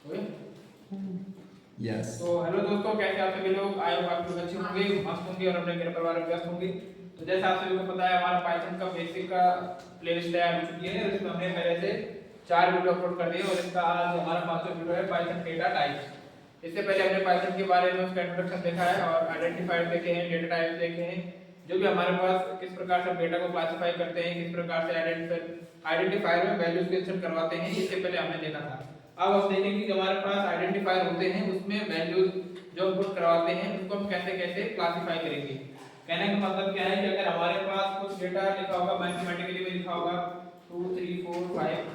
Yes. तो hello दोस्तों, कैसे आप सभी लोग? आए हो आप लोग अच्छे होंगे, मस्त होंगे और अपने घर परिवार में व्यस्त होंगे। तो जैसे आप सभी को पता है, हमारा पाइथन का बेसिक का प्लेलिस्ट तैयार हो चुकी है, उसमें हमने पहले से 4 वीडियो अपलोड कर दिए और इसका आज हमारा 5वां वीडियो है पाइथन डेटा टाइप्स। इससे पहले हमने पाइथन के बारे में उसका इंट्रोडक्शन देखा है और आइडेंटिफायर देखे हैं, डेटा टाइप्स देखे हैं, जो भी हमारे पास किस प्रकार से डेटा को क्लासिफाई करते हैं, किस प्रकार से आइडेंटिफायर में वैल्यूज को इंसर्ट करवाते हैं, इससे पहले हमने देखा था। अब हम देखेंगे कि हमारे पास आइडेंटिफायर होते हैं, उसमें वैल्यूज जो इनपुट करवाते हैं उनको हम कैसे कैसे क्लासिफाई करेंगे। कहने का मतलब क्या है कि अगर हमारे पास कुछ डेटा लिखा होगा, मैथमेटिकली में लिखा होगा 2 3 4 5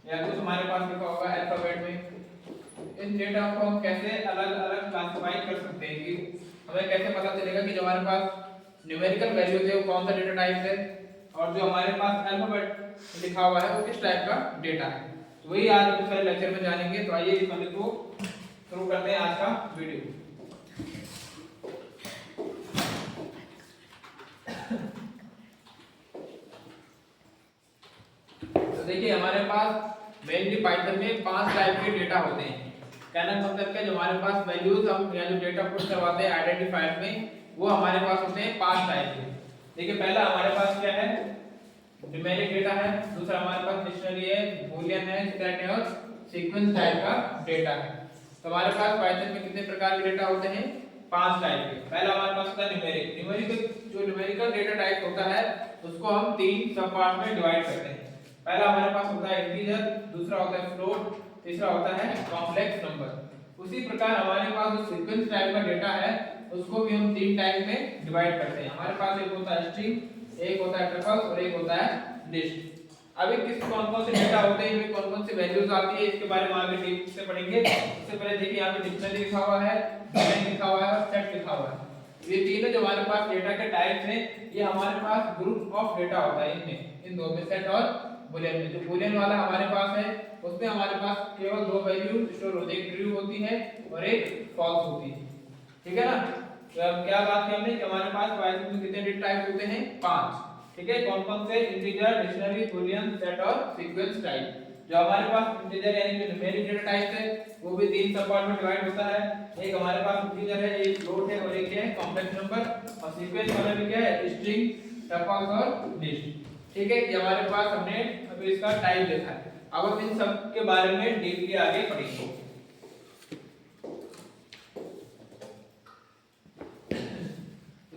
या कुछ हमारे पास लिखा होगा अल्फाबेट में, इन डेटा को हम कैसे अलग अलग क्लासिफाई कर सकते हैं कि हमें कैसे पता चलेगा कि जो हमारे पास न्यूमेरिकल वैल्यूज है वो कौन सा डेटा टाइप है और जो हमारे पास अल्फाबेट लिखा हुआ है वो किस टाइप का डेटा है। तो वही आज हम सारे लेक्चर में जानेंगे। तो आइए इस वाले को शुरू करते हैं आज का वीडियो। तो देखिए हमारे पास मेनली पाइथन में 5 टाइप के डेटा होते हैं। कहने का मतलब क्या, जो हमारे पास वैल्यूज हम या जो डेटा पुट करवाते हैं आइडेंटिफायर में, वो हमारे पास होते हैं 5 टाइप के। देखिए पहला हमारे पास क्या है, न्यूमेरिक डेटा है, दूसरा हमारे पास डिक्शनरी है, बूलियन है, स्ट्रिंग है और सीक्वेंस टाइप का डेटा है। तो हमारे पास पाइथन में कितने प्रकार के डेटा होते हैं? 5 टाइप के। पहला हमारे पास होता है न्यूमेरिक। न्यूमेरिकल जो न्यूमेरिकल डेटा टाइप होता है उसको हम 3 सब पार्ट में डिवाइड करते हैं। पहला हमारे पास होता है इंटीजर, दूसरा होता है फ्लोट, तीसरा होता है कॉम्प्लेक्स नंबर। उसी प्रकार हमारे पास जो सीक्वेंस टाइप का डेटा है उसको भी हम 3 टाइप में डिवाइड करते हैं। हमारे पास एक होता है स्ट्रिंग, एक होता है ट्रिपल और एक होता है लिस्ट। अभी किस कौन कौन से डेटा होते हैं, इनमें कौन कौन से वैल्यूज आती है, इसके बारे में आगे डीप से पढ़ेंगे। उससे पहले देखिए यहाँ पे डिक्शनरी लिखा हुआ है, बूलियन लिखा हुआ है और सेट लिखा हुआ है। ये तीनों जो हमारे पास डेटा के टाइप्स हैं, ये हमारे पास ग्रुप ऑफ डेटा होता है। इनमें इन दो में, सेट और बूलियन में, जो बूलियन वाला हमारे पास है उसमें हमारे पास केवल 2 वैल्यू स्टोर होती है, एक ट्रू होती है और एक फॉल्स होती है। ठीक है ना? तो अब क्या बात की हमने कि हमारे पास पाइथन में कितने डेटा टाइप होते हैं? 5। ठीक है, कौन कौन से? इंटीजर, डिक्शनरी, बूलियन, सेट और सीक्वेंस टाइप। जो हमारे पास इंटीजर यानी कि न्यूमेरिक डेटा टाइप है वो भी 3 सब पार्ट में डिवाइड होता है। एक हमारे पास इंटीजर है, एक फ्लोट है और एक है कॉम्प्लेक्स नंबर। और सीक्वेंस वाला भी क्या है? स्ट्रिंग, टपल्स और लिस्ट। ठीक है, ये हमारे पास हमने अभी इसका टाइप देखा है। अब हम इन सब के बारे में डीपली आगे पढ़ेंगे।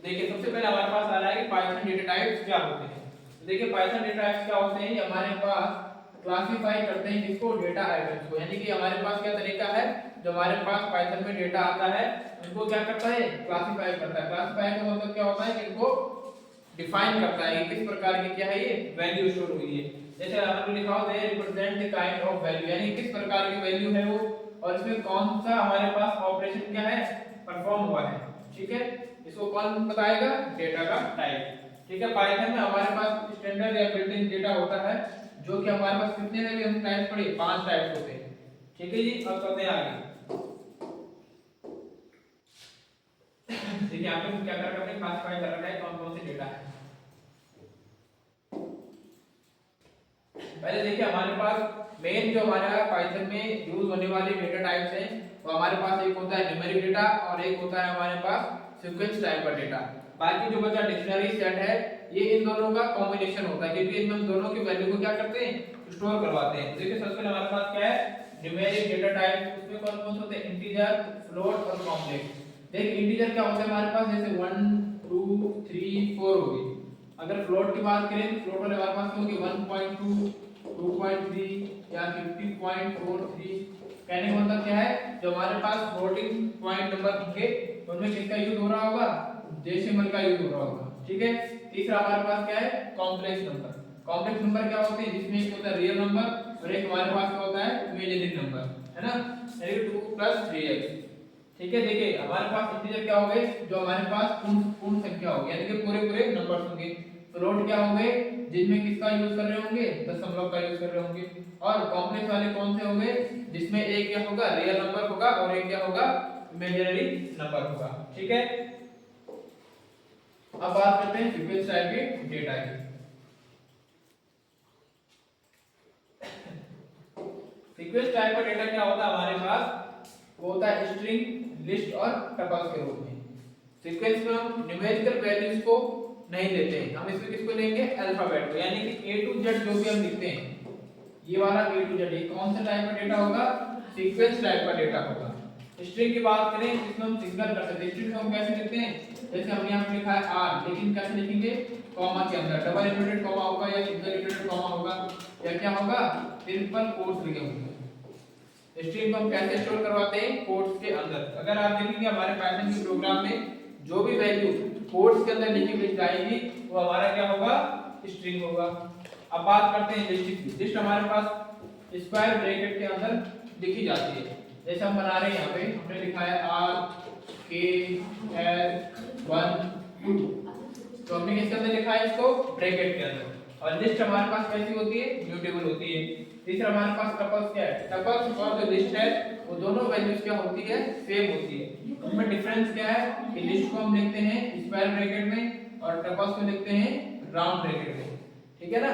देखिए सबसे पहले हमारे पास आ रहा है कि पाइथन डेटा टाइप्स क्या होते हैं। तो देखिए पाइथन डेटा टाइप्स क्या होते हैं, ये हमारे पास क्लासिफाई करते हैं किसको? डेटा आइटम्स को। यानी कि हमारे पास क्या तरीका है, जो हमारे पास पाइथन में डेटा आता है उनको क्या करता है? क्लासिफाई करता है। क्लासिफाई का मतलब क्या होता है कि इनको डिफाइन करता है कि किस प्रकार की क्या है ये वैल्यू स्टोर हुई है। जैसे हमने लिखा हो they represent the kind of value, यानी किस प्रकार की वैल्यू है वो और इसमें कौन सा हमारे पास ऑपरेशन क्या है परफॉर्म हुआ है। ठीक है, इसको कौन बताएगा? डेटा का टाइप। ठीक है, पाइथन में हमारे पास स्टैंडर्ड या बिल्ट इन डेटा होता है जो कि हमारे पास कितने में भी हम टाइप पढ़े? 5 टाइप्स होते हैं। ठीक है जी, अब चलते हैं आगे। देखिए यहाँ पे क्या कर रखा है, क्लासिफाई कर रखा है कौन कौन से डेटा है। पहले देखिए हमारे पास मेन जो हमारा पाइथन में यूज होने वाले डेटा टाइप्स हैं, तो हमारे पास एक होता है न्यूमेरिक डेटा और एक होता है हमारे पास सीक्वेंस टाइप का डेटा। बाकी जो बचा डिक्शनरी, सेट है, ये इन दोनों का कॉम्बिनेशन होता है क्योंकि इनमें हम दोनों की वैल्यू को क्या करते हैं? स्टोर करवाते हैं। देखिए सबसे पहले हमारे पास क्या है? Numeric data type. उसमें कौन कौन से होते हैं? इंटीजर, फ्लोट और कॉम्प्लेक्स। देखिए इंटीजर क्या होता है हमारे पास, जैसे 1 2 3 4 हो गई। अगर फ्लोट की बात करें तो फ्लोट वाले हमारे पास क्या होगी? 1.2 2.3 या 50.43। कहने का मतलब क्या है, जो हमारे पास फ्लोटिंग पॉइंट नंबर होंगे उनमें किसका यूज हो रहा होगा? डेसिमल का यूज हो रहा होगा। ठीक है, तीसरा हमारे पास क्या है? Complex number. कॉम्प्लेक्स नंबर क्या होते हैं? जिसमें एक होता है रियल नंबर और एक हमारे पास क्या होता है? इमेजिनरी नंबर, है ना? यानी 2 + 3x। ठीक है, देखिए हमारे पास इंटीजर क्या हो गए? जो हमारे पास पूर्ण संख्या होगी, यानी कि पूरे पूरे नंबर्स होंगे। फ्लोट क्या होंगे? जिनमें किसका यूज कर रहे होंगे? दशमलव का यूज कर रहे होंगे। और कॉम्प्लेक्स वाले कौन से होंगे? जिसमें एक क्या होगा? रियल नंबर होगा और एक क्या होगा? इमेजिनरी नंबर होगा। ठीक है, अब बात करते हैं सीक्वेंस टाइप के डेटा की। सीक्वेंस टाइप का डेटा क्या होता है हमारे पास, वो होता है स्ट्रिंग, लिस्ट और टपल्स के रूप में। सीक्वेंस में हम न्यूमेरिकल वैल्यूज को नहीं लेते हैं, हम इसमें किसको लेंगे, अल्फाबेट को, यानी कि A to Z जो भी हम लिखते हैं, ये वाला A to Z, ये कौन सा टाइप का डेटा होगा, सीक्वेंस टाइप का डेटा होगा। स्ट्रिंग की बात करें इसमें हम सिंगल कर सकते हैं, स्ट्रिंग को हम कैसे लिखते हैं, जैसे हमने यहाँ पे लिखा है R, लेकिन कैसे लिखेंगे, कॉमा के अंदर, डबल इनवर्टेड कॉमा होगा या सिंगल इनवर्टेड कॉमा होगा या क्या होगा, ट्रिपल कोट्स लिखे होंगे। स्ट्रिंग को हम कैसे स्टोर करवाते हैं, कोट्स के अंदर। अगर आप देखेंगे हमारे पाइथन के प्रोग्राम में जो भी वैल्यू कोट्स के अंदर लिखी गई जाएगी वो हमारा क्या होगा, स्ट्रिंग होगा। अब बात करते हैं लिस्ट की। लिस्ट हमारे पास स्क्वायर ब्रैकेट के अंदर लिखी जाती है, जैसे हम बना रहे हैं, यहाँ पे हमने लिखा है R K L 1 2, तो हमने किसके अंदर लिखा है, इसको ब्रैकेट के अंदर। और लिस्ट हमारे पास कैसी होती है, म्यूटेबल होती है। तीसरा हमारे पास टपल्स क्या है, टपल्स और जो लिस्ट है वो दोनों वैल्यूज क्या होती है, सेम होती है। उनमें डिफरेंस क्या है कि लिस्ट को हम लिखते हैं स्क्वायर ब्रैकेट में और टपल्स को लिखते हैं राउंड ब्रैकेट में, ठीक है ना।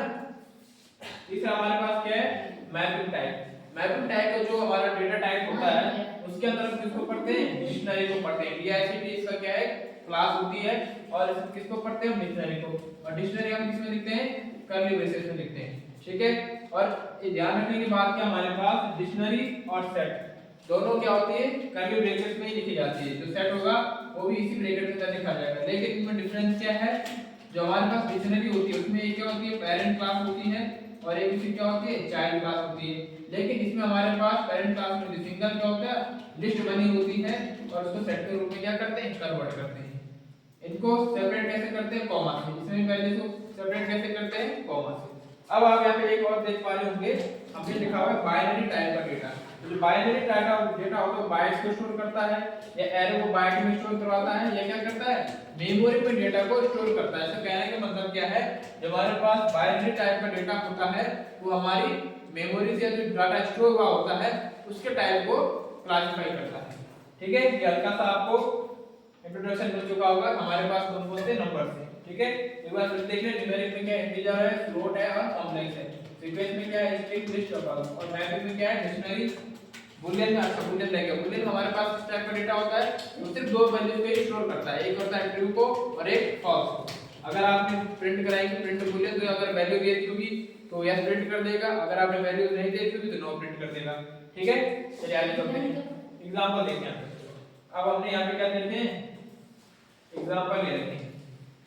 तीसरा हमारे पास क्या है, मैपिंग टाइप। मैपिंग टाइप का जो हमारा डेटा टाइप होता है उसके अंदर हम किसको पढ़ते हैं, डिक्शनरी को पढ़ते हैं। DICT इसका क्या है, क्लास होती है, और किसको पढ़ते हैं हम, डिक्शनरी को। और डिक्शनरी हम किसमें लिखते हैं, कर्ली ब्रेसेस में लिखते हैं, ठीक है। और ये ध्यान रखने की बात क्या, हमारे पास डिक्शनरी और सेट दोनों क्या होती है, कर्ली ब्रैकेट में ही लिखी जाती है। जो सेट होगा वो भी इसी ब्रैकेट के अंदर लिखा जाएगा, लेकिन इनमें डिफरेंस क्या है, जो हमारे पास डिक्शनरी होती है उसमें एक क्या होती है, पेरेंट क्लास होती है, और एक इसकी क्या होती है, चाइल्ड क्लास होती है। लेकिन इसमें हमारे पास पेरेंट क्लास में सिंगल क्या होता है, लिस्ट बनी होती है, और उसको सेट के रूप में क्या करते हैं, कन्वर्ट करते हैं। इनको सेपरेट कैसे करते हैं, कॉमा से। इसमें वैल्यू को सेपरेट कैसे करते हैं, कॉमा से। अब आप यहाँ पे एक और देख पा रहे होंगे, हमने लिखा हुआ है बाइनरी टाइप का डेटा। तो जो बाइनरी टाइप का डेटा होता है बाइट्स को स्टोर करता है, या एरे को बाइट में स्टोर करवाता है, या क्या करता है, मेमोरी में डेटा को स्टोर करता है। ऐसा कहने का मतलब क्या है, जब हमारे पास बाइनरी टाइप का डेटा होता है वो हमारी मेमोरी से जो डाटा स्टोर हुआ होता है उसके टाइप को क्लासिफाई करता है, ठीक है। ये हल्का सा आपको इंट्रोडक्शन मिल चुका होगा। हमारे पास कौन-कौन से नंबर्स हैं, ठीक है। एक बार फिर देख लें, न्यूमेरिक में क्या है, इंटीजर है, फ्लोट है और कॉम्प्लेक्स है। सीक्वेंस में क्या है, स्ट्रिंग, लिस्ट, टपल। और मैपिंग में क्या है, डिक्शनरी, बूलियन में। अच्छा बूलियन रहेगा, बूलियन में हमारे पास इस टाइप का डेटा होता है, वो सिर्फ दो वैल्यू को ही स्टोर करता है, एक होता है ट्रू को और एक फॉल्स। अगर आपने प्रिंट कराएंगे प्रिंट बूलियन, तो अगर वैल्यू दे दी होगी तो यस प्रिंट कर देगा, अगर आपने वैल्यू नहीं दे दी होगी तो नो प्रिंट कर देगा, ठीक है। चलिए आगे बढ़ते हैं, एग्जांपल देखते हैं। अब हमने यहाँ पे क्या देखते हैं, एग्जांपल ले लेते हैं।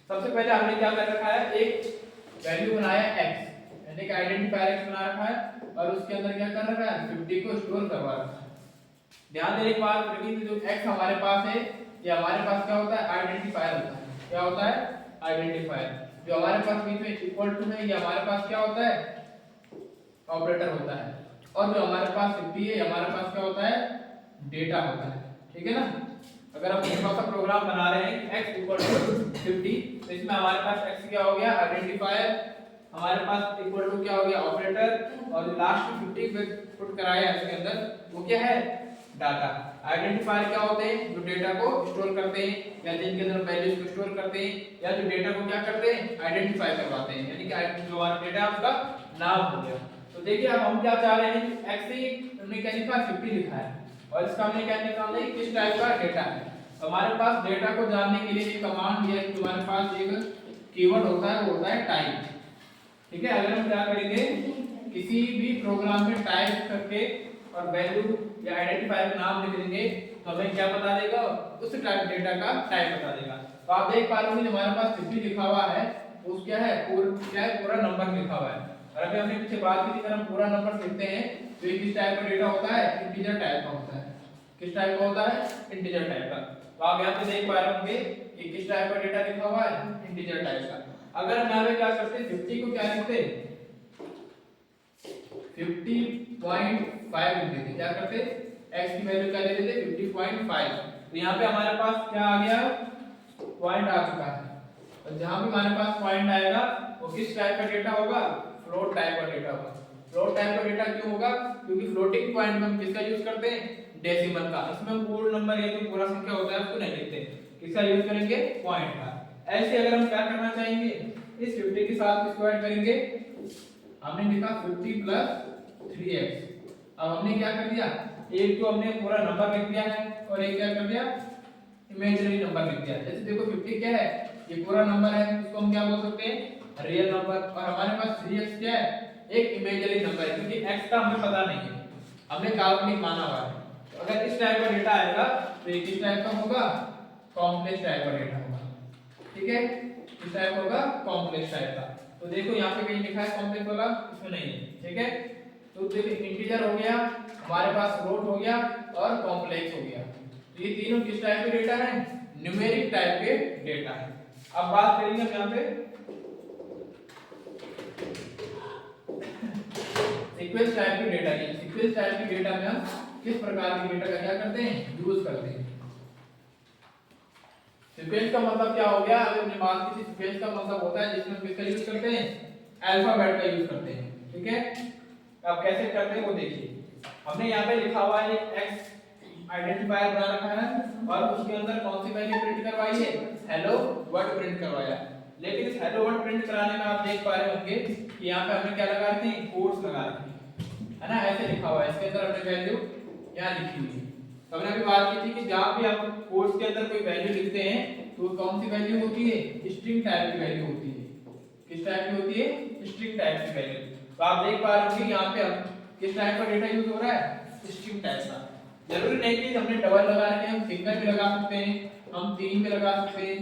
सबसे पहले हमने क्या कर रखा है, एक वैल्यू बनाया x, यानी कि आइडेंटिफायर x बना रखा है, और उसके अंदर क्या कर रखा है, 50 को स्टोर करवा रखा है। ध्यान देने की बात रखिए, जो x हमारे पास है ये हमारे पास क्या होता है, आइडेंटिफायर होता है। क्या होता है, आइडेंटिफायर। जो हमारे पास बीच में इक्वल टू है ये हमारे पास क्या होता है, ऑपरेटर होता है। और जो हमारे पास 50 है हमारे पास क्या होता है, डेटा होता है, ठीक है ना। अगर हम एक सा प्रोग्राम बना रहे हैं x इक्वल टू 50, तो इसमें हमारे पास x क्या हो गया, आइडेंटिफायर, हमारे पास इक्वल टू क्या हो गया, ऑपरेटर, और लास्ट 50 पे पुट कराया इसके अंदर वो क्या है, डाटा। आइडेंटिफायर क्या होते हैं, जो डेटा को स्टोर करते हैं या जिनके अंदर वैल्यूज को स्टोर करते हैं, या जो डेटा को क्या करते हैं, आइडेंटिफाई करवाते हैं, यानी कि जो हमारा डेटा उसका नाम हो गया। तो देखिए अब हम क्या चाह रहे हैं, x ही हमने क्या लिखा, 50 लिखा है, और इसका हमने क्या निकालना है, किस टाइप का डेटा है। तो हमारे पास डेटा को जानने के लिए एक कमांड है, तुम्हारे पास एक कीवर्ड होता है, वो होता है टाइप, ठीक है। अगर हम क्या करेंगे, किसी भी प्रोग्राम में टाइप करके और वैल्यू या आइडेंटिफायर का नाम लिख देंगे तो हमें क्या बता देगा, उस टाइप डेटा का टाइप बता देगा। तो आप देख पा रहे हो हमारे पास 50 लिखा हुआ है, वो क्या है, पूरा नंबर लिखा हुआ है। और अभी हमने पीछे बात की थी, अगर हम पूरा नंबर लिखते हैं तो ये किस टाइप का डेटा होता है, इंटीजर टाइप का होता है। किस टाइप का होता है, इंटीजर टाइप का। तो आप यहाँ पे देख पा रहे होंगे कि किस टाइप का डेटा लिखा हुआ है, इंटीजर टाइप का। अगर हम यहाँ पे क्या करते हैं, 50 को क्या लिखते हैं, 50.5 लिख देते, क्या करते, x की वैल्यू क्या ले लेते, 50.5। तो यहाँ पे हमारे पास क्या आ गया, पॉइंट आ चुका है। और जहां भी हमारे पास पॉइंट आएगा वो किस टाइप का डेटा होगा, फ्लोट टाइप का डेटा होगा। फ्लोट टाइप का डेटा क्यों होगा, क्योंकि फ्लोटिंग पॉइंट में हम किसका यूज करते हैं, डेसिमल का। इसमें हम पूर्ण नंबर या जो पूरा संख्या होता है उसको नहीं लिखते, किसका यूज करेंगे, पॉइंट का। ऐसे अगर हम क्या करना चाहेंगे, इस 50 के साथ इसको ऐड करेंगे, हमने लिखा 50 + 3x। अब हमने क्या कर दिया, एक तो हमने पूरा नंबर लिख दिया है और एक क्या कर दिया, इमेजिनरी नंबर लिख दिया। जैसे देखो 50 क्या है, ये पूरा नंबर है, इसको हम क्या बोल सकते हैं, रियल नंबर। और हमारे पास 3x क्या है, एक इमेजिनरी नंबर है, क्योंकि x का हमें पता नहीं है, हमने काल्पनिक माना हुआ है। तो अगर इस टाइप का डेटा आएगा तो ये किस टाइप का होगा, कॉम्प्लेक्स टाइप का डेटा होगा। ठीक है, इस टाइप होगा कॉम्प्लेक्स टाइप का। तो देखो यहाँ पे कहीं लिखा है कॉम्प्लेक्स वाला, इसमें नहीं है। ठीक है, तो देखो इंटीजर हो गया, हमारे पास फ्लोट हो गया और कॉम्प्लेक्स हो गया। तो ये तीनों किस टाइप के डेटा है, न्यूमेरिक टाइप के डेटा है। अब बात करेंगे हम यहाँ पे सीक्वेंस टाइप के डेटा की। सीक्वेंस टाइप के डेटा में हम किस प्रकार के डेटा का क्या करते हैं, यूज करते हैं। सीक्वेंस का मतलब क्या हो गया, अगर हमने बात की थी, सीक्वेंस का मतलब होता है जिसमें हम किसका यूज करते हैं, अल्फाबेट का यूज करते हैं। ठीक है, अब कैसे करते हैं वो देखिए। हमने यहाँ पे लिखा हुआ है एक्स आइडेंटिफायर बना रखा है और उसके अंदर कौन सी वैल्यू प्रिंट करवाई है, हेलो वर्ड प्रिंट करवाया। लेकिन इस हेलो वर्ड प्रिंट कराने में आप देख पा रहे होंगे कि यहाँ पे हमने क्या लगा रखी है, कोट्स लगा रखी है ना, ऐसे लिखा हुआ है, इसके अंदर हमने वैल्यू यहाँ लिखी हुई है। तो हमने अभी बात की थी कि जहाँ भी हम कोट्स के अंदर कोई वैल्यू लिखते हैं तो कौन सी वैल्यू होती है, स्ट्रिंग टाइप की वैल्यू होती है। किस टाइप की होती है, स्ट्रिंग टाइप की वैल्यू। तो आप देख पा रहे होंगे यहाँ पे हम किस टाइप का डेटा यूज हो रहा है, स्ट्रिंग टाइप का। जरूरी नहीं कि हमने डबल लगा रखे, हम सिंगल भी लगा सकते हैं, हम तीन भी लगा सकते हैं,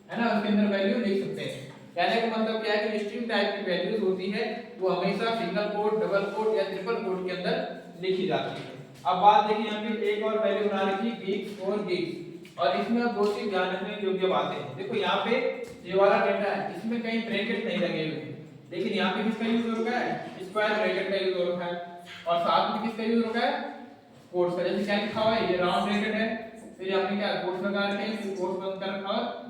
है ना, उसके अंदर वैल्यू लिख सकते हैं। कहने का मतलब क्या है कि स्ट्रिंग टाइप की वैल्यूज होती है वो हमेशा सिंगल कोट, डबल कोट या ट्रिपल कोट के अंदर लिखी जाती है। अब बात देखिए, यहाँ पे एक और वैल्यू बना रखी गीक्स और गीक्स, और इसमें अब दो चीज ध्यान रखने योग्य बातें हैं। देखो यहाँ पे ये वाला डेटा है, इसमें कहीं ब्रैकेट नहीं लगे हुए, लेकिन यहाँ पे किसका यूज हो रखा है, स्क्वायर ब्रैकेट का यूज हो रखा है, और साथ में किसका यूज हो रखा है, कोट्स का। जैसे क्या लिखा हुआ है, ये राउंड ब्रैकेट है, फिर आपने क्या कोट्स लगा रखे हैं, फिर कोट्स बंद कर रखा और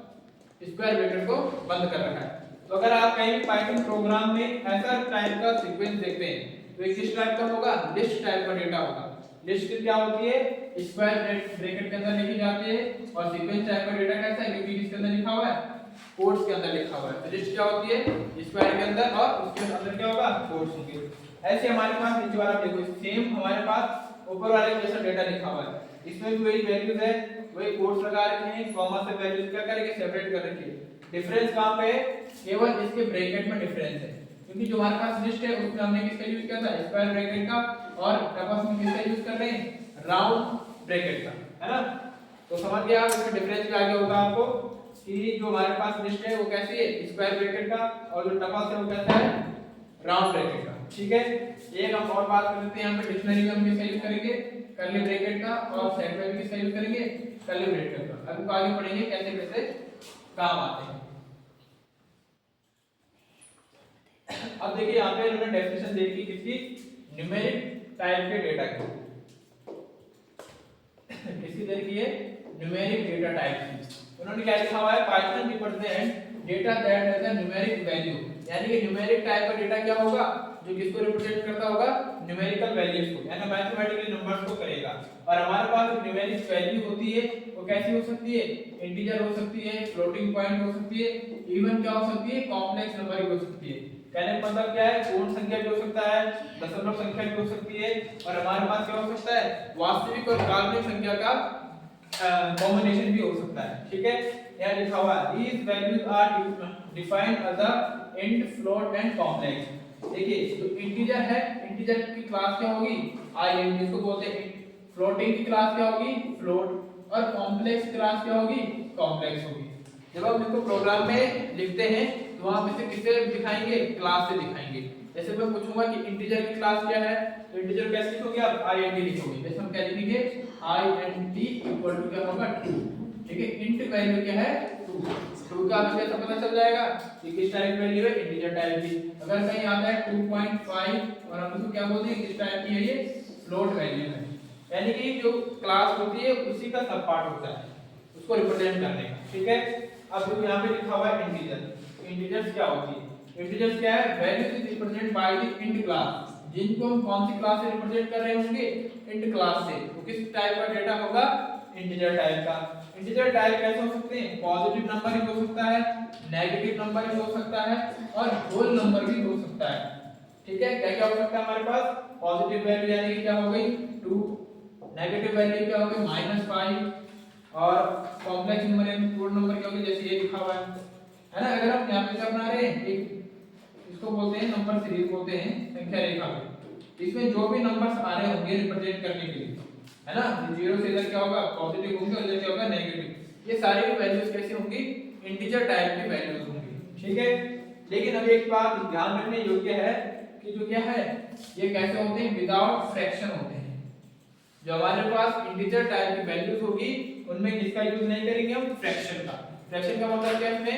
स्क्वायर ब्रैकेट को बंद कर रखा है। तो अगर आप कहीं भी पाइथन प्रोग्राम में ऐसा टाइप का सीक्वेंस देखते हैं तो ये किस टाइप का होगा, लिस्ट टाइप का डेटा होगा। लिस्ट क्या होती है, स्क्वायर ब्रैकेट के अंदर लिखी जाती है, और सीक्वेंस टाइप का डेटा कैसा है, क्योंकि किसके अंदर लिखा हुआ है, कोट्स के अंदर लिखा हुआ है। तो लिस्ट क्या होती है, स्क्वायर के अंदर, और उसके अंदर क्या होगा, कोट्स होंगे। ऐसे हमारे पास नीचे वाला देखो, सेम हमारे पास ऊपर वाले जैसा डेटा लिखा हुआ है, इसमें भी वही वैल्यूज है, वही कोट्स लगा रखे हैं, कॉमा से वैल्यूज क्या करके सेपरेट कर रखे हैं। डिफरेंस कहां पे है, केवल इसके ब्रैकेट में डिफरेंस है, क्योंकि जो हमारे पास लिस्ट है उसमें हमने किसका यूज किया था, स्क्वायर ब्रैकेट का, और टपस में किसका यूज कर रहे हैं, राउंड ब्रैकेट का, है ना। तो समझ गए आप, इसमें डिफरेंस भी आगे होगा आपको कि जो हमारे पास लिस्ट है वो कैसी है, स्क्वायर ब्रैकेट का, और जो टपस है वो कैसा है, राउंड ब्रैकेट का। ठीक है, एक हम और बात कर लेते हैं, यहाँ पे डिक्शनरी में हम किसका यूज करेंगे, कर्ली ब्रैकेट का, और सेट में भी किसका यूज करेंगे, कर्ली ब्रैकेट का। अब आगे पढ़ेंगे कैसे कैसे काम आते हैं। अब देखिए यहाँ पे इन्होंने डेफिनेशन दे दी किसकी, न्यूमेरिक टाइप के डेटा की, किसकी दे रखी है, न्यूमेरिक डेटा टाइप की। उन्होंने क्या लिखा हुआ है, Python represent data that has a numeric value, यानी कि न्यूमेरिक टाइप का डेटा क्या होगा, जो किसको रिप्रेजेंट करता होगा, न्यूमेरिकल वैल्यूज को, यानी मैथमेटिकली नंबर्स को करेगा। और हमारे पास जो न्यूमेरिक वैल्यू होती है वो कैसी हो सकती है, इंटीजर हो सकती है, फ्लोटिंग पॉइंट हो सकती है, इवन क्या हो सकती है, कॉम्प्लेक्स नंबर भी हो सकती है। कहने का मतलब क्या है, पूर्ण संख्या भी हो सकता है, दशमलव संख्या भी हो सकती है, और हमारे पास क्या हो सकता है, वास्तविक और काल्पनिक संख्या का कॉम्बिनेशन भी हो सकता है। ठीक है, यहाँ लिखा हुआ है these values are defined as a int, float and complex। देखिए तो इंटीजर है, इंटीजर की क्लास क्या होगी, int, इसको बोलते हैं। फ्लोटिंग की क्लास क्या होगी, फ्लोट, और कॉम्प्लेक्स क्लास क्या होगी, कॉम्प्लेक्स होगी। जब हम इसको प्रोग्राम में लिखते हैं तो हम इसे किससे दिखाएंगे, क्लास से दिखाएंगे। जैसे मैं पूछूंगा कि इंटीजर की क्लास क्या है, तो इंटीजर कैसे लिखोगे आप, int लिखोगे। जैसे हम क्या लिखेंगे, int इक्वल टू क्या होगा, 2। ठीक है, इंट वैल्यू क्या है, 2 का हमें कैसे पता चल जाएगा कि किस टाइप की वैल्यू है, इंटीजर टाइप की। अगर कहीं आता है 2.5 और हम इसको क्या बोलते हैं, किस टाइप की है, ये फ्लोट वैल्यू है, यानी कि जो क्लास होती है उसी का सब पार्ट होता है, उसको रिप्रेजेंट करने का। ठीक है, अब देखो यहाँ पे लिखा हुआ है इंटीजर। इंटीजर्स क्या होती है, इंटीजर्स क्या है, values is represent by the int class, जिनको हम कौन सी क्लास से रिप्रेजेंट कर रहे होंगे, इंट क्लास से। तो किस टाइप का डेटा होगा, इंटीजर टाइप का। इंटीजर टाइप कैसे हो सकते हैं, पॉजिटिव नंबर भी हो सकता है, नेगेटिव नंबर भी हो सकता है, और होल नंबर भी हो सकता है। ठीक है, क्या क्या हो सकता है हमारे पास, पॉजिटिव वैल्यू यानी कि क्या हो गई 2, नेगेटिव वैल्यू क्या हो गई -5 और कॉम्प्लेक्स नंबर यानी पूर्ण नंबर क्या हो गई जैसे ये लिखा हुआ है ना। अगर हम यहाँ पे क्या बना रहे हैं, एक इसको बोलते हैं नंबर सीरीज बोलते हैं संख्या रेखा पे, इसमें जो भी नंबर्स आ रहे होंगे रिप्रेजेंट करने के लिए, है ना, जीरो से इधर क्या होगा पॉजिटिव होंगे और इधर क्या होगा नेगेटिव, ये सारी वैल्यूज कैसी होंगी, इंटीजर टाइप की वैल्यूज होंगी, ठीक है। लेकिन अब एक बात ध्यान रखने योग्य है कि जो क्या है ये कैसे होते हैं, विदाउट फ्रैक्शन होते हैं। जो हमारे पास इंटीजर टाइप की वैल्यूज होगी उनमें किसका यूज नहीं करेंगे हम, फ्रैक्शन का। फ्रैक्शन का मतलब क्या है, इसमें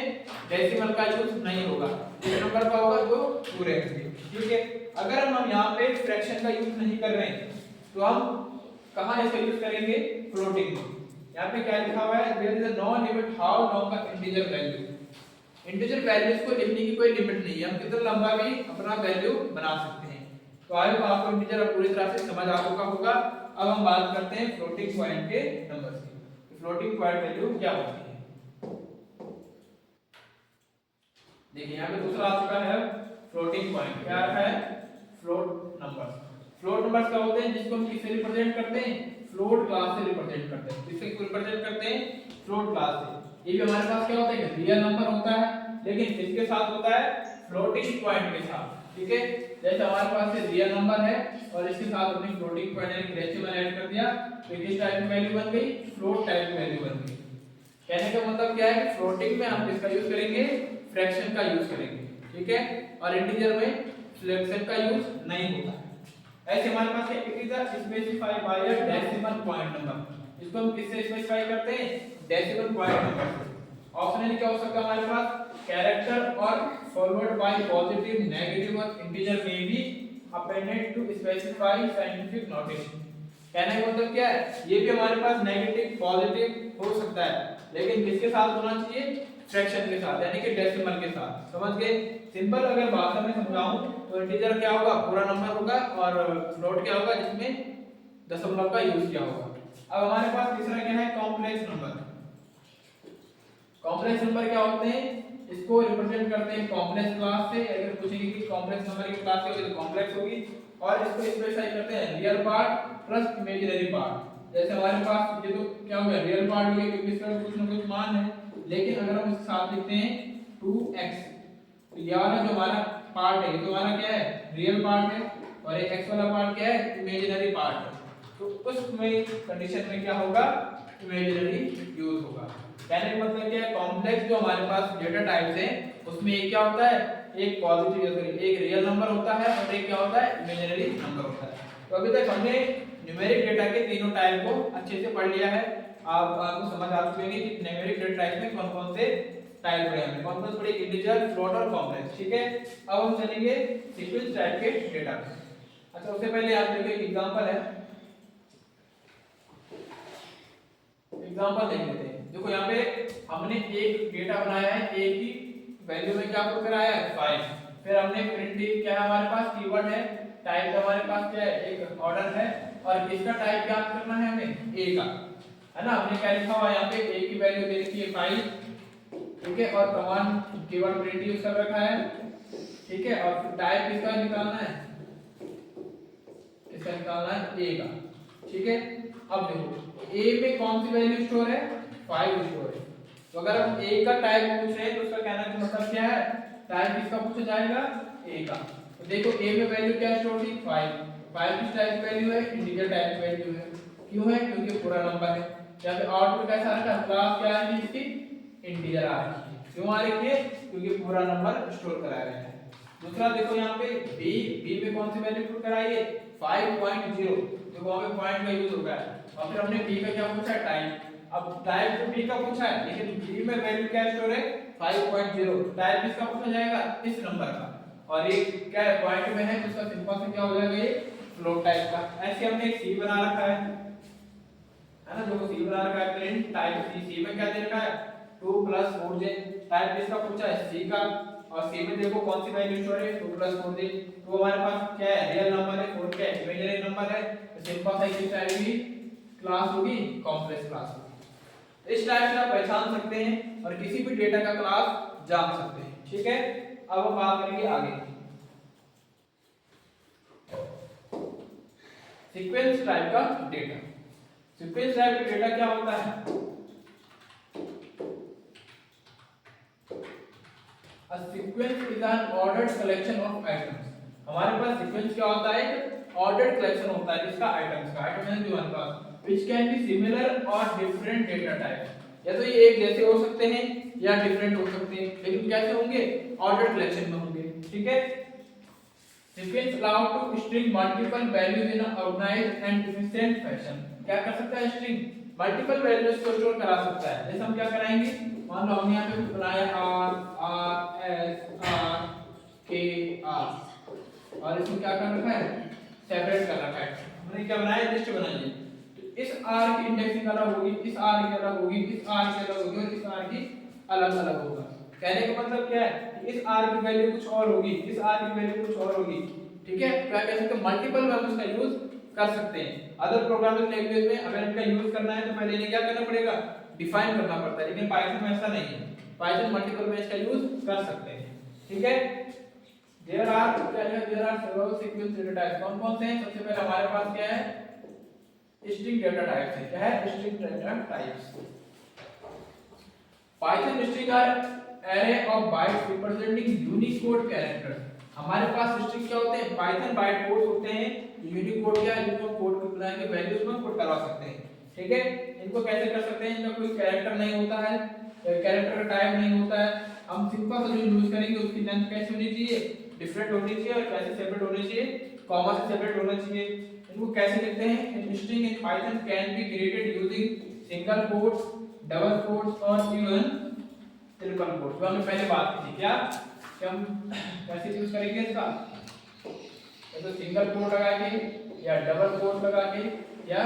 डेसिमल का यूज नहीं होगा, एक नंबर का होगा जो पूरे होंगे, ठीक है। अगर हम यहाँ पे फ्रैक्शन का यूज नहीं कर रहे हैं तो हम कहाँ इसका यूज करेंगे, फ्लोटिंग में। यहाँ पे क्या लिखा हुआ है, there is a no limit how long का इंटीजर वैल्यू, इंटीजर वैल्यूज को लिखने की कोई लिमिट नहीं है, हम कितना लंबा भी अपना वैल्यू बना सकते हैं। तो आई होप आपको इंटीजर पूरी तरह से समझ आ चुका होगा। अब हम बात करते हैं फ्लोटिंग पॉइंट के नंबर्स की, फ्लोटिंग पॉइंट वैल्यू क्या होती है। देखिए यहाँ पे दूसरा आ चुका है फ्लोटिंग पॉइंट, क्या है, फ्लोट नंबर्स। फ्लोट नंबर्स क्या होते हैं, जिसको हम किससे रिप्रेजेंट करते हैं, फ्लोट क्लास से रिप्रेजेंट करते हैं। किससे रिप्रेजेंट करते हैं, फ्लोट क्लास से। ये भी हमारे पास क्या होता है, रियल नंबर होता है, लेकिन किसके साथ होता है, फ्लोटिंग पॉइंट के साथ, ठीक है। जैसे हमारे पास ये रियल नंबर है और इसके साथ हमने फ्लोटिंग पॉइंट यानी डेसिमल ऐड कर दिया, तो किस टाइप की वैल्यू बन गई, फ्लोट टाइप की वैल्यू बन गई। कहने का मतलब क्या है कि फ्लोटिंग में हम किसका यूज करेंगे, फ्रैक्शन का यूज करेंगे, ठीक है, और इंटीजर में फ्रैक्शन का यूज नहीं होता है। ऐसे हमारे पास है it is specified by a decimal point number, इसको हम किससे स्पेसिफाई करते हैं, डेसिमल पॉइंट नंबर। ऑप्शनली क्या हो सकता है हमारे पास, कैरेक्टर और फॉलोड बाय पॉजिटिव, नेगेटिव और इंटीजर में भी appended to specify scientific notation. कहने का मतलब क्या है, ये भी हमारे पास नेगेटिव पॉजिटिव हो सकता है, लेकिन किसके साथ होना चाहिए, फ्रैक्शन के साथ यानी कि डेसिमल के साथ, समझ गए। सिंपल अगर भाषा में समझाऊं तो इंटीजर क्या होगा, पूरा नंबर होगा, और फ्लोट क्या होगा जिसमें दशमलव का यूज किया होगा। अब हमारे पास तीसरा क्या है, कॉम्प्लेक्स नंबर। कॉम्प्लेक्स नंबर क्या होते हैं, इसको रिप्रेजेंट करते हैं कॉम्प्लेक्स क्लास से। अगर पूछेंगे कि कॉम्प्लेक्स नंबर की क्लास होगी तो कॉम्प्लेक्स होगी, और इसको स्पेसिफाई करते हैं real part plus imaginary part. जैसे हमारे पास ये तो क्या हो गया, रियल पार्ट हो गया क्योंकि इसका कुछ ना कुछ मान है, लेकिन अगर हम इसके साथ लिखते हैं 2x, तो ये वाला जो हमारा पार्ट है ये तो हमारा क्या है, रियल पार्ट है, और ये x वाला पार्ट क्या है, इमेजिनरी पार्ट है। तो उसमें कंडीशन में क्या होगा, इमेजिनरी यूज होगा। कहने का मतलब क्या है, कॉम्प्लेक्स जो हमारे पास डेटा टाइप्स हैं उसमें एक क्या होता है, एक पॉजिटिव एक रियल नंबर होता है और एक क्या होता है, इमेजिनरी नंबर होता है। तो अभी तक हमने न्यूमेरिक डेटा के तीनों टाइप को अच्छे से पढ़ लिया है। आपको समझ आ चुके होंगे कि न्यूमेरिक डेटा टाइप में कौन कौन से टाइप पढ़े हमने, कौन कौन से पढ़े, इंटीजर, फ्लोट और कॉम्प्लेक्स, ठीक है। अब हम चलेंगे सीक्वेंस टाइप के डेटा पे। अच्छा, उससे पहले आप देखिए एक एग्जांपल है, एग्जांपल देख लेते हैं। देखो यहाँ पे हमने एक डेटा बनाया है, ए की वैल्यू में क्या पुट कराया है 5, फिर हमने प्रिंट क्या है हमारे पास, कीवर्ड है, टाइप हमारे पास क्या है, एक ऑर्डर है, और किसका टाइप ज्ञात करना है हमें, ए का, है ना। हमने क्या लिखा हुआ है यहाँ पे, ए की वैल्यू दे रखी है 5, ठीक है, और कमांड कीवर्ड प्रिंट यूज कर रखा है, ठीक है, और टाइप किसका निकालना है, किसका निकालना है, ए का, ठीक है। अब देखो ए में कौन सी वैल्यू स्टोर है, 5 स्टोर है। तो अगर हम ए का टाइप पूछ रहे हैं तो उसका कहना का मतलब क्या है, टाइप किसका पूछा जाएगा, ए का। तो देखो ए में वैल्यू क्या स्टोर थी, 5 किस टाइप की वैल्यू है, इंटीजर टाइप की वैल्यू है। क्यों है, क्योंकि पूरा नंबर है। यहाँ पे आउटपुट कैसा आ रहा है, क्लास क्या है इसकी, इंटीजर आ रही है। क्यों आ रही है, क्योंकि पूरा नंबर स्टोर करा रहे हैं। दूसरा देखो यहाँ पे बी में कौन सी वैल्यू पुट कराई है, 5.0, देखो वहां पे पॉइंट का यूज हो गया है। और फिर हमने बी का क्या पूछा है, टाइप। अब टाइप तो बी का पूछा है, लेकिन बी में वैल्यू क्या स्टोर है, 5.0, टाइप किसका पूछा जाएगा, इस नंबर का, और ये क्या है, पॉइंट में है, तो उसका सिंपल से क्या हो जाएगा, ये फ्लोट टाइप का। ऐसे हमने एक सी बना रखा है ना, जो सी बना रखा है, प्रिंट टाइप सी में क्या दे रखा है, 2 + 4j, टाइप किसका पूछा है, सी का, और सी में देखो कौन सी वैल्यू स्टोर है, 2 + 4j। तो हमारे पास क्या है, रियल नंबर है, 4 क्या है, इमेजिनरी नंबर है, तो सिंपल सा इस टाइप की क्लास होगी, कॉम्प्लेक्स क्लास होगी। इस टाइप से आप पहचान सकते हैं और किसी भी डेटा का क्लास जान सकते हैं, ठीक है। अब हम बात करेंगे आगे। सीक्वेंस टाइप का डेटा। सीक्वेंस टाइप का डेटा क्या होता है? A sequence is an ordered collection of items। हमारे पास सीक्वेंस क्या होता है? एक ऑर्डर्ड कलेक्शन होता है जिसका आइटम्स का, आइटम है जो हमारे पास which can be similar or different data type। या तो ये एक जैसे हो सकते हैं या डिफरेंट हो सकते हैं, लेकिन कैसे होंगे? ऑर्डर्ड कलेक्शन में होंगे। ठीक है। Sequence allow to string multiple values in an organized and efficient fashion। क्या कर सकता है स्ट्रिंग? मल्टीपल वैल्यूज को स्टोर करा सकता है। जैसे हम क्या कराएंगे, मान लो हमने यहाँ पे बनाया R R S R K R और इसमें क्या कर रखा है? सेपरेट कर रखा है। हमने क्या बनाया? लिस्ट बनाई है। तो इस R की इंडेक्सिंग अलग होगी, इस R की अलग होगी, इस R की अलग होगी और इस R की अलग अलग होगा। कहने का मतलब क्या है? इस R की वैल्यू कुछ और होगी, इस R की वैल्यू कुछ और होगी। ठीक है। क्या कह सकते हैं? मल्टीपल वैल्यूज का यूज कर सकते हैं। अदर प्रोग्रामिंग लैंग्वेज में अगर इनका यूज करना है तो पहले इन्हें क्या करना पड़ेगा? डिफाइन करना पड़ता है, लेकिन पाइथन में ऐसा नहीं है। पाइथन मल्टीपल में इसका यूज कर सकते हैं। ठीक है। There are several sequence data types. कौन कौन से हैं? सबसे पहले हमारे पास क्या है? स्ट्रिंग डेटा टाइप्स है। क्या है? String data types. Python string are array of bytes representing Unicode characters। हमारे पास स्ट्रिंग क्या होते हैं? पाइथन बाइट कोड्स होते हैं। यूनिकोड क्या है? जिनको कोड को बुला के वैल्यूज में पुट करवा सकते हैं। ठीक है। इनको कैसे कर सकते हैं? इनका कोई कैरेक्टर नहीं होता है, कैरेक्टर का टाइप नहीं होता है। हम सिंपल सा जो यूज करेंगे उसकी लेंथ कैसे होनी चाहिए? डिफरेंट होनी चाहिए। और कैसे सेपरेट होनी चाहिए? कॉमा से सेपरेट होना चाहिए। इनको कैसे लिखते हैं? String in Python can be created using single quotes, double quotes और इवन ट्रिपल कोट। जो हमने पहले बात की थी। क्या कि हम कैसे यूज करेंगे इसका? या तो सिंगल कोट लगा के या डबल कोट लगा के या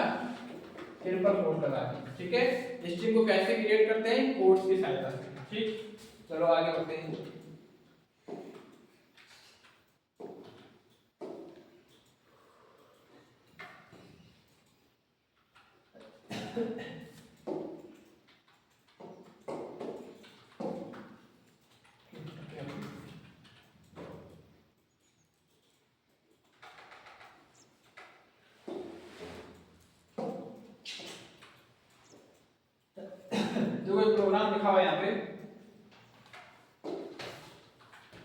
ट्रिपल कोट लगा के। ठीक है। स्ट्रिंग को कैसे क्रिएट करते हैं? कोट्स की सहायता से। ठीक, चलो आगे बढ़ते हैं। जो एक प्रोग्राम लिखा हुआ है यहाँ पे,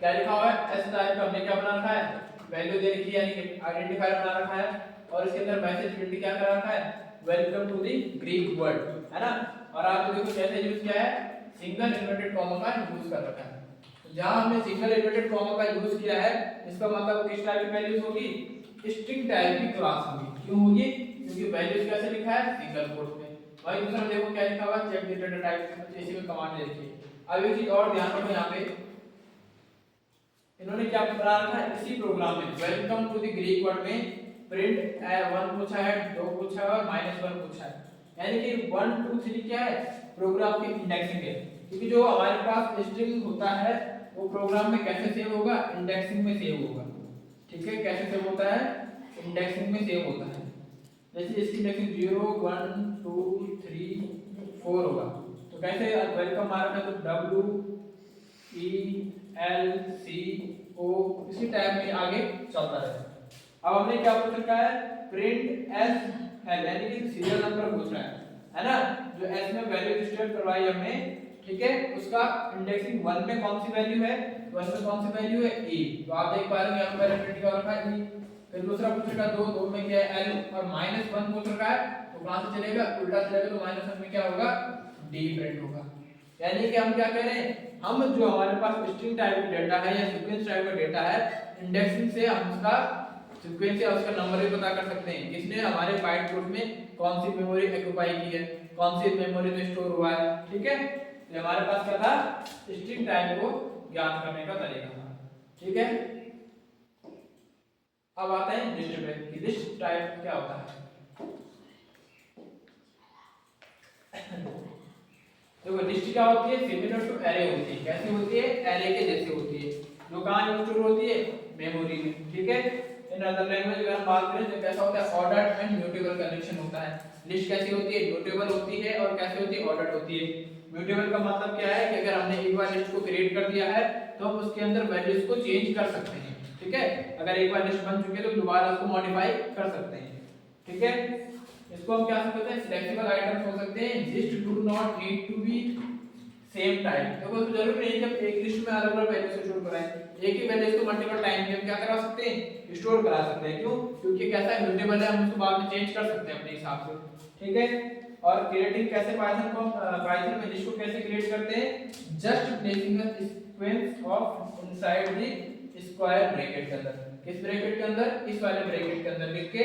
क्या लिखा हुआ है? एस टाइप का हमने क्या बना रखा है? वैल्यू दे रखी है, यानी आइडेंटिफायर बना रखा है और इसके अंदर मैसेज प्रिंट क्या कर रखा है? Welcome to the Greek world, है ना। और आप देखो कैसे यूज किया है? सिंगल इन्वर्टेड कॉमा का यूज कर रखा है। जहां हमने सिंगल इन्वर्टेड कॉमा का यूज किया है, इसका मतलब किस टाइप की वैल्यूज होगी? स्ट्रिंग टाइप की क्लास होगी। क्यों होगी? क्योंकि वैल्यूज कैसे लिखा है? सिंगल कोट में। भाई दूसरा देखो क्या लिखा हुआ है? चेक द डेटा टाइप, जैसे में कमांड देखिए। अब एक चीज और ध्यान रखो, यहाँ पे इन्होंने क्या बना रखा है? इसी प्रोग्राम में welcome to the Greek world में प्रिंट 1 पूछा है, 2 पूछा है और -1 पूछा है। यानी कि 1 2 3 क्या है? प्रोग्राम की इंडेक्सिंग है। क्योंकि जो हमारे पास स्ट्रिंग होता है वो प्रोग्राम में कैसे सेव होगा? इंडेक्सिंग में सेव होगा। ठीक है। कैसे सेव होता है? इंडेक्सिंग में सेव होता है। जैसे इसकी इंडेक्सिंग 0 1 2 3 4 होगा, तो कैसे वेलकम मारना है? तो W E L C O इसी टाइप में आगे चलता है। अब हमने क्या पूछ रखा है? प्रिंट S L, यानी कि सीरियल नंबर पूछ रहा है ना। जो S में वैल्यू स्टोर करवाई हमने, ठीक है, उसका इंडेक्सिंग 1 में कौन सी वैल्यू है? 1 में कौन सी वैल्यू है? E। तो आप देख पा रहे हो यहाँ पर प्रिंट क्या रखा है? E। फिर दूसरा पूछ रखा है 2 में क्या है? L और -1 पूछ रखा है, तो कहां से चलेगा? उल्टा चलेगा, तो -1 में क्या होगा? D प्रिंट होगा। यानी कि हम क्या कह रहे हैं? हम जो हमारे पास स्ट्रिंग टाइप का डेटा है या सीक्वेंस टाइप का डेटा है, इंडेक्सिंग से हम उसका सीक्वेंस या उसका नंबर भी पता कर सकते हैं। किसने? हमारे बाइट कोड में कौन सी मेमोरी ऑक्यूपाई की है, कौन सी मेमोरी में स्टोर हुआ है। ठीक है। तो हमारे पास क्या था? स्ट्रिंग टाइप को ज्ञात करने का तरीका था। ठीक है। अब आता है लिस्ट पे कि लिस्ट टाइप क्या होता है। देखो लिस्ट क्या होती है? सिमिलर टू एरे होती है। कैसी होती है? एरे के जैसे होती है। जो कहां स्टोर होती है? मेमोरी में। ठीक है। इन अदर लैंग्वेज अगर हम बात करें तो कैसा होता है? ऑर्डर्ड एंड म्यूटेबल कलेक्शन होता है। लिस्ट कैसी होती है? म्यूटेबल होती है। और कैसे होती है? ऑर्डर्ड होती है। म्यूटेबल का मतलब क्या है कि अगर हमने एक बार लिस्ट को क्रिएट कर दिया है तो हम उसके अंदर वैल्यूज को चेंज कर सकते हैं। ठीक है। अगर एक बार लिस्ट बन चुकी है तो दोबारा उसको मॉडिफाई कर सकते हैं। ठीक है, इसको हम क्या कहते हैं, फ्लेक्सिबल आइटम्स हो सकते हैं just do not need to be same time. देखो तो जरूरी नहीं है कि एक लिस्ट में अलग अलग वैल्यू से स्टोर कराएं, एक ही वैल्यू को मल्टीपल टाइम में क्या करा सकते हैं, स्टोर करा सकते हैं। क्यों? क्योंकि कैसा है, म्यूटेबल है, हम उसको बाद में चेंज कर सकते हैं अपने हिसाब से। ठीक है, और क्रिएटिंग कैसे पाइथन में लिस्ट को कैसे क्रिएट करते हैं, just placing a sequence of inside the square bracket के अंदर, किस ब्रैकेट के अंदर, इस वाले ब्रैकेट के अंदर लिख के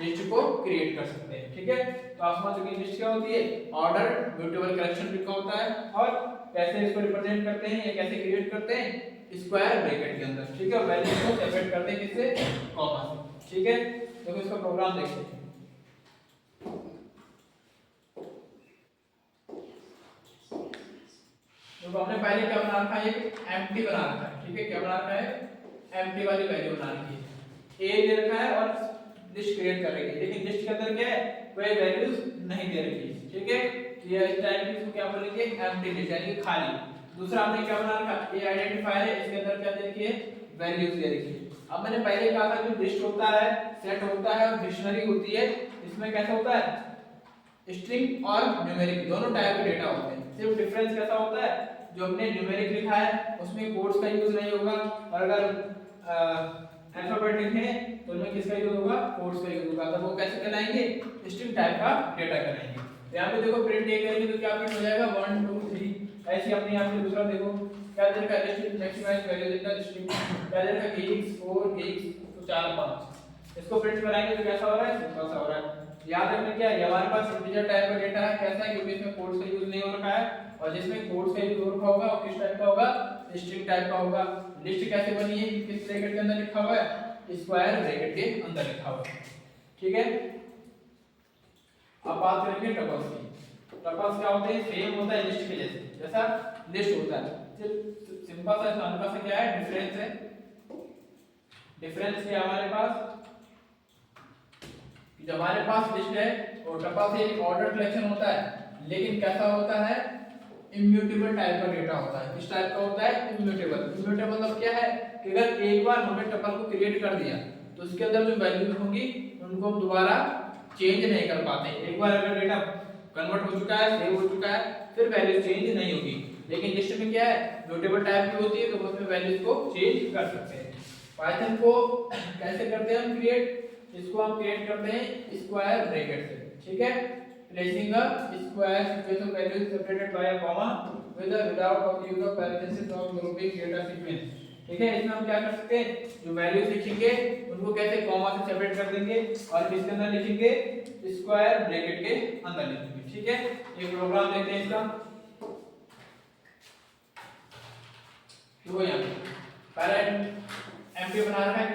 लिस्ट को क्रिएट कर सकते हैं। ठीक है, तो आप समझ चुके हैं लिस्ट क्या होती है, ऑर्डर म्यूटेबल कलेक्शन लिखा होता है, और कैसे इसको रिप्रेजेंट करते हैं या कैसे क्रिएट करते हैं, स्क्वायर ब्रैकेट के अंदर। ठीक है, वैल्यू को सेपरेट करते हैं किससे, कॉमा से। ठीक है, देखो इसका प्रोग्राम देखते हैं। तो हमने पहले क्या बना रखा है, एक एम्प्टी बना रखा है। ठीक है, क्या बना रखा है, एम्प्टी वाली वैल्यू बना रखी है, ए दे रखा है और लिस्ट क्रिएट कर रही है, लेकिन लिस्ट के अंदर क्या है, कोई वैल्यूज नहीं दे रखी है। ठीक है, ये इस टाइप की इसको क्या बोलेंगे, एम्प्टी लिस्ट यानी खाली। दूसरा हमने क्या बना रखा, ये आइडेंटिफायर है, इसके अंदर क्या दे रखी है, वैल्यूज दे रखी है। अब मैंने पहले कहा था जो लिस्ट होता है, सेट होता है और डिक्शनरी होती है, इसमें कैसा होता है, स्ट्रिंग और न्यूमेरिक दोनों टाइप के डेटा होते हैं। सिर्फ डिफरेंस कैसा होता है, जो हमने न्यूमेरिक लिखा है उसमें कोड्स का यूज नहीं होगा, और अगर अल्फाबेटिक है तो उनमें किसका यूज होगा, कोड्स का यूज होगा। तो वो कैसे कहलाएंगे, स्ट्रिंग टाइप का डेटा कहलाएंगे। तो यहाँ पे देखो प्रिंट ए करेंगे तो क्या प्रिंट हो जाएगा, 1 2 3 ऐसे अपने यहाँ पे। दूसरा देखो क्या दे रखा है, लिस्ट मैक्सिमाइज वैल्यू देता है, स्ट्रिंग क्या दे रखा है, x 4 x तो 4 5, इसको प्रिंट कराएंगे तो कैसा हो रहा है, सिंपल सा हो रहा है। याद रखना क्या है, हमारे पास इंटीजर टाइप का डेटा है, कैसा है, क्योंकि इसमें कोड्स का यूज नहीं हो रखा है, और जिसमें कोड्स का यूज हो रखा होगा वो किस टाइप का होगा, स्ट्रिंग टाइप का होगा। लिस्ट कैसे बनी है, किस ब्रैकेट के अंदर लिखा हुआ है, स्क्वायर ब्रैकेट के अंदर लिखा हुआ है। ठीक है, अब बात करेंगे टपल्स की। टपल्स क्या होते हैं, सेम होता है लिस्ट के जैसे, जैसा लिस्ट होता है, सिर्फ सिंपल सा हल्का सा क्या है, डिफरेंस है। डिफरेंस क्या हमारे पास, जो हमारे पास लिस्ट है और टपल से एक ऑर्डर कलेक्शन होता है, लेकिन कैसा होता है, इम्यूटेबल टाइप का डेटा होता है। किस टाइप का होता है, इम्यूटेबल। इम्यूटेबल मतलब क्या है कि अगर एक बार हमने टपल को क्रिएट कर दिया तो उसके अंदर जो वैल्यूज होंगी उनको हम दोबारा चेंज नहीं कर पाते। एक बार अगर डेटा कन्वर्ट हो चुका है, सेव हो चुका है, फिर वैल्यू चेंज नहीं होगी। लेकिन लिस्ट में क्या है, म्यूटेबल टाइप की होती है, तो उसमें वैल्यूज को चेंज कर सकते हैं। पाइथन को कैसे करते हैं हम क्रिएट, इसको हम क्रिएट करते हैं स्क्वायर ब्रैकेट से। ठीक है, placing a square sequence of values separated by a comma without use of parenthesis और ग्रुपिंग डेटा सीक्वेंस। ठीक है, इसमें हम क्या कर सकते हैं, जो वैल्यूज लिखेंगे उनको कैसे कॉमा से सेपरेट कर देंगे और किसके अंदर लिखेंगे, स्क्वायर ब्रैकेट के अंदर लिखेंगे। ठीक है, ये प्रोग्राम देखते हैं इसका। देखो यहाँ पहले एमपी बना रखा है,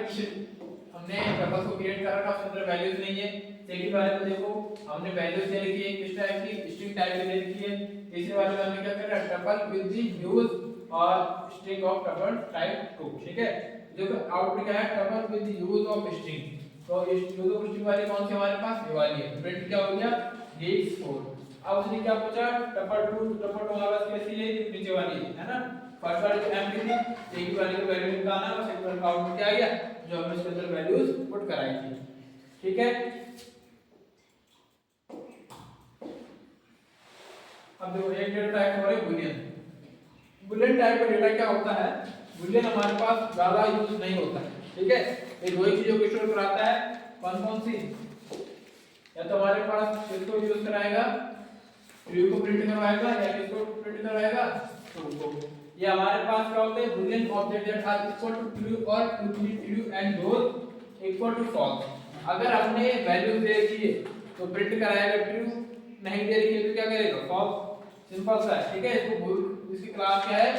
हमने टपल्स को क्रिएट कर रखा है, उसके अंदर वैल्यूज नहीं है। सेकंड वाले में देखो हमने वैल्यूज दे रखी है, किस टाइप की, स्ट्रिंग टाइप की दे रखी है। तीसरे वाले में हमने क्या कर रहा है, टपल विद द यूज और स्ट्रिंग ऑफ टपल टाइप 2। ठीक है, देखो आउटपुट क्या है, tuple with the use of string. तो इस यूज ऑफ स्ट्रिंग वाली कौन सी हमारे पास, ये वाली है। प्रिंट क्या हो गया, x 4। अब उसने क्या पूछा, टपल 2 हमारे पास कैसी है, नीचे वाली है ना। फर्स्ट वाली तो एम्प्टी थी, सेकंड वाली को वैल्यू निकालना है, सेकंड वाले का आउटपुट क्या आ गया, जो हमने इसके अंदर वैल्यूज पुट कराई थी। ठीक है, अब देखो एक डेटा टाइप हमारे बूलियन। बूलियन टाइप का डेटा क्या होता है, बूलियन हमारे पास ज्यादा यूज नहीं होता है। ठीक है, ये दो ही चीजों को स्टोर कराता है, कौन कौन सी, या तो हमारे पास इसको यूज कराएगा, ट्रू को प्रिंट करवाएगा, या किसको प्रिंट करवाएगा, ट्रू को। ये हमारे पास क्या होते हैं, Boolean object that are equal to true और true and those equal to false. अगर हमने वैल्यू दे रखी है तो प्रिंट कराएगा ट्रू, नहीं दे रखी है तो क्या करेगा, फॉल्स। सिंपल सा है। ठीक है, इसको बूल, इसकी क्लास क्या है,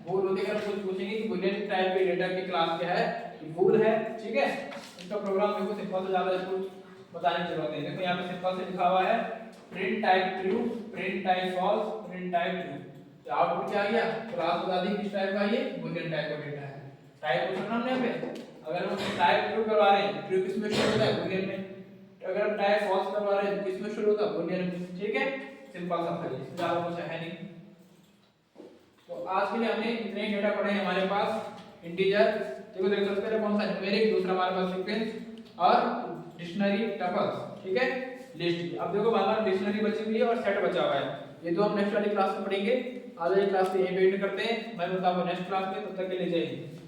बूल होती है। अगर कुछ पूछेंगे कि बूलियन टाइप के डेटा की क्लास क्या है, तो बूल है। ठीक है, इसका प्रोग्राम देखो सिंपल से, ज्यादा इसको बताने की जरूरत नहीं। देखो यहाँ पे सिंपल से लिखा हुआ है, print type true, print type false, print type true. तो आउटपुट क्या आ गया, क्लास बता दी किस टाइप का, ये बूलियन टाइप का डेटा है। टाइप पूछना हमने यहाँ पे, अगर हम टाइप ट्रू करवा रहे हैं, ट्रू किसमें शुरू होता है, बूलियन में। अगर हम टाइप फॉल्स करवा रहे हैं तो किसमें शुरू होता है, बूलियन में। ठीक है, सिंपल सा था, इससे ज्यादा कुछ है नहीं। तो आज के लिए हमने इतने डेटा पढ़े हैं हमारे पास। इंटीजर देखो, देख सकते हैं कौन सा, न्यूमेरिक, दूसरा हमारे पास सीक्वेंस और डिक्शनरी टपल्स, ठीक है, लिस्ट। अब देखो हमारे पास डिक्शनरी बची हुई है और सेट बचा हुआ है, ये तो हम नेक्स्ट वाली क्लास में पढ़ेंगे। आज वाली क्लास को यहीं पे एंड करते हैं, मैं बताऊंगा नेक्स्ट क्लास में, तब तक के लिए जय हिंद।